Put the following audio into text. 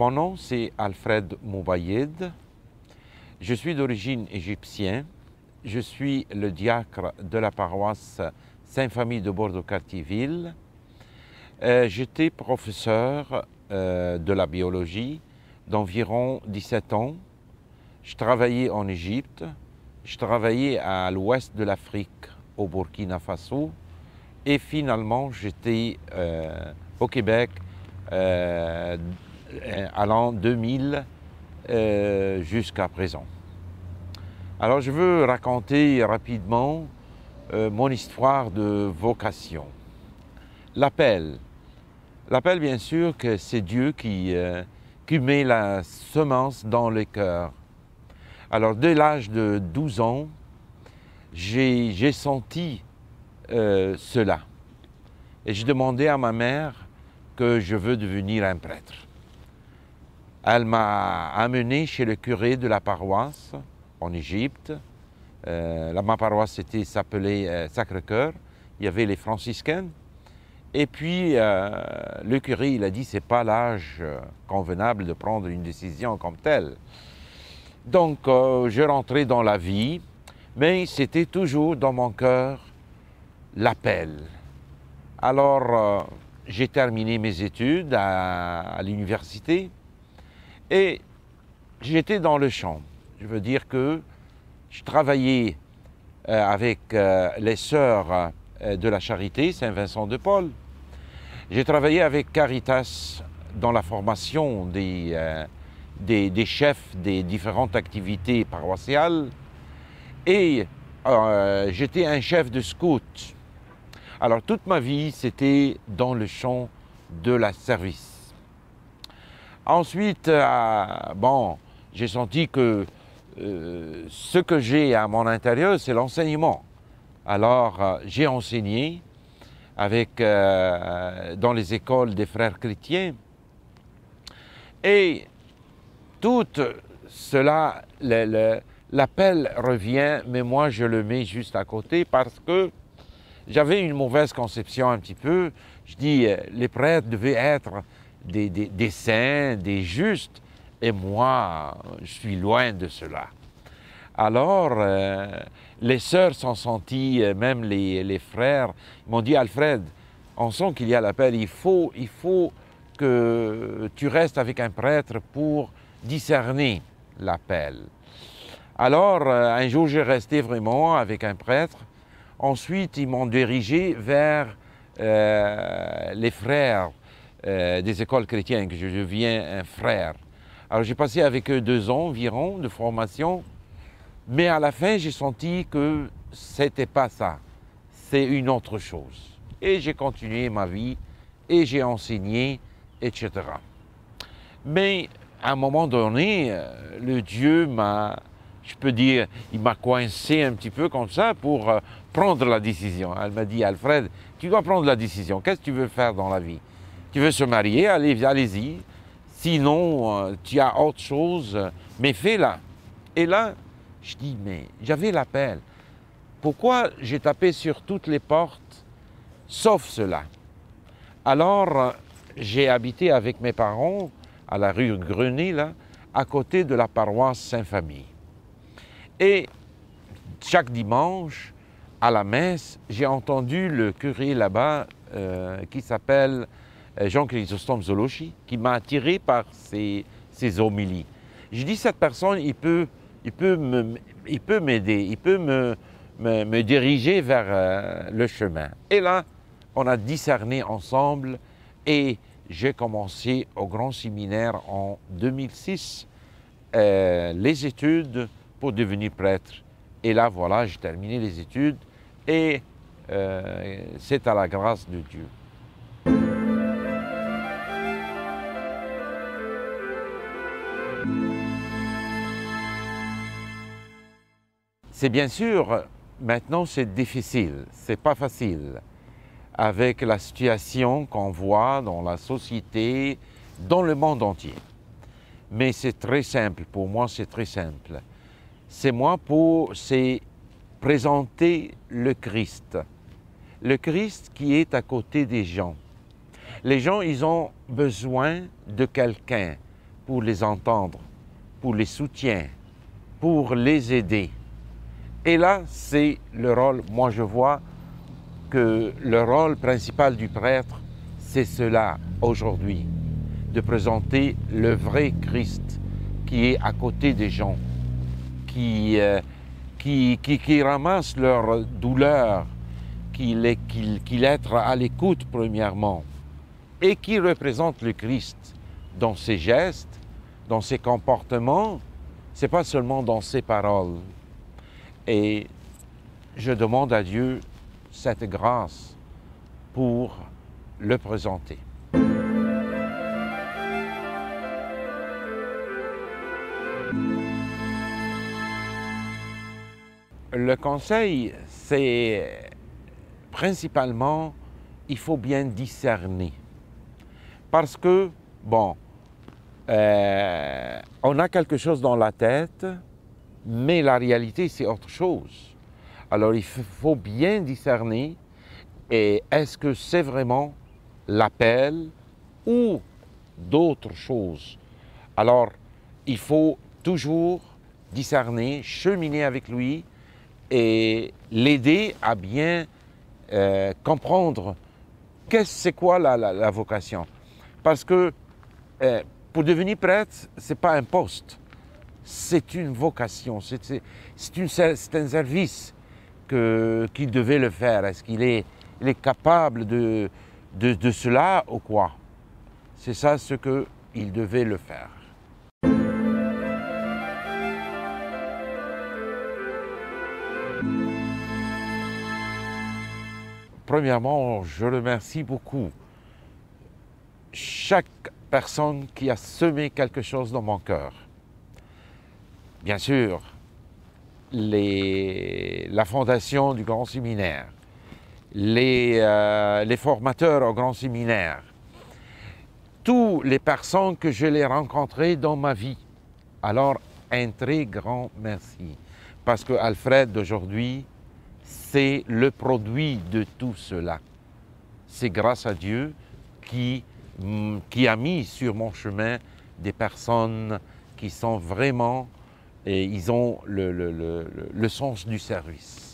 Mon nom, c'est Alfred Moubayed. Je suis d'origine égyptienne. Je suis le diacre de la paroisse Sainte-Famille de Bordeaux-Cartierville. J'étais professeur de la biologie d'environ 17 ans. Je travaillais en Égypte. Je travaillais à l'ouest de l'Afrique, au Burkina Faso. Et finalement, j'étais au Québec à l'an 2000 jusqu'à présent. Alors, je veux raconter rapidement mon histoire de vocation. L'appel. L'appel, bien sûr, que c'est Dieu qui met la semence dans le cœur. Alors, dès l'âge de 12 ans, j'ai senti cela. Et je demandais à ma mère que je veux devenir un prêtre. Elle m'a amené chez le curé de la paroisse en Égypte. Ma paroisse s'appelait Sacré-Cœur. Il y avait les franciscains. Et puis, le curé, il a dit, c'est pas l'âge convenable de prendre une décision comme telle. Donc, je rentrais dans la vie, mais c'était toujours dans mon cœur l'appel. Alors, j'ai terminé mes études à l'université et j'étais dans le champ. Je veux dire que je travaillais avec les sœurs de la Charité, Saint-Vincent-de-Paul. J'ai travaillé avec Caritas dans la formation des chefs des différentes activités paroissiales et j'étais un chef de scout. Alors toute ma vie, c'était dans le champ de la service. Ensuite, j'ai senti que ce que j'ai à mon intérieur, c'est l'enseignement. Alors, j'ai enseigné dans les écoles des frères chrétiens. Et tout cela, l'appel revient, mais moi, je le mets juste à côté parce que j'avais une mauvaise conception un petit peu. Je dis, les prêtres devaient être des saints, des justes, et moi, je suis loin de cela. Alors, les sœurs sont senties, même les frères, ils m'ont dit, Alfred, on sent qu'il y a l'appel, il faut que tu restes avec un prêtre pour discerner l'appel. Alors, un jour, j'ai resté vraiment avec un prêtre. Ensuite, ils m'ont dirigé vers les frères des écoles chrétiennes, que je deviens un frère. Alors, j'ai passé avec eux 2 ans environ de formation, mais à la fin, j'ai senti que c'était pas ça, c'est une autre chose. Et j'ai continué ma vie, et j'ai enseigné, etc. Mais à un moment donné, le Dieu je peux dire, il m'a coincé un petit peu comme ça pour prendre la décision. Elle m'a dit, Alfred, tu dois prendre la décision. Qu'est-ce que tu veux faire dans la vie? Tu veux se marier? Allez-y. Sinon, tu as autre chose, mais fais-la. Et là, je dis, mais j'avais l'appel. Pourquoi j'ai tapé sur toutes les portes, sauf cela? Alors, j'ai habité avec mes parents à la rue Grenet, là, à côté de la paroisse Sainte-Famille. Et chaque dimanche, à la messe, j'ai entendu le curé là-bas qui s'appelle Jean Chrysostome Zolochi, qui m'a attiré par ses homélies. Je dis, cette personne, il peut m'aider, il peut me diriger vers le chemin. Et là, on a discerné ensemble et j'ai commencé au grand séminaire en 2006 les études pour devenir prêtre. Et là, voilà, j'ai terminé les études et c'est à la grâce de Dieu. C'est bien sûr, maintenant c'est difficile, c'est pas facile, avec la situation qu'on voit dans la société, dans le monde entier. Mais c'est très simple, pour moi c'est très simple. C'est présenter le Christ qui est à côté des gens. Les gens, ils ont besoin de quelqu'un pour les entendre, pour les soutenir, pour les aider. Et là, c'est le rôle, moi je vois que le rôle principal du prêtre, c'est cela aujourd'hui, de présenter le vrai Christ qui est à côté des gens, qui ramasse leur douleur, qu'il est à l'écoute premièrement, et qui représente le Christ dans ses gestes, dans ses comportements, c'est pas seulement dans ses paroles. Et je demande à Dieu cette grâce pour le présenter. Le conseil, c'est principalement, il faut bien discerner. Parce que, bon, on a quelque chose dans la tête, mais la réalité, c'est autre chose. Alors, il faut bien discerner, et est-ce que c'est vraiment l'appel ou d'autres choses? Alors, il faut toujours discerner, cheminer avec lui et l'aider à bien comprendre c'est quoi la vocation. Parce que pour devenir prêtre, ce n'est pas un poste, c'est une vocation, c'est un service qu'il devait le faire. Est-ce qu'il est capable de cela ou quoi? C'est ça ce qu'il devait le faire. Premièrement, je remercie beaucoup chaque personne qui a semé quelque chose dans mon cœur. Bien sûr, la fondation du Grand Séminaire, les formateurs au Grand Séminaire, toutes les personnes que je l'ai rencontrées dans ma vie. Alors, un très grand merci. Parce que Alfred d'aujourd'hui, c'est le produit de tout cela. C'est grâce à Dieu qui a mis sur mon chemin des personnes qui sont vraiment, et ils ont le sens du service.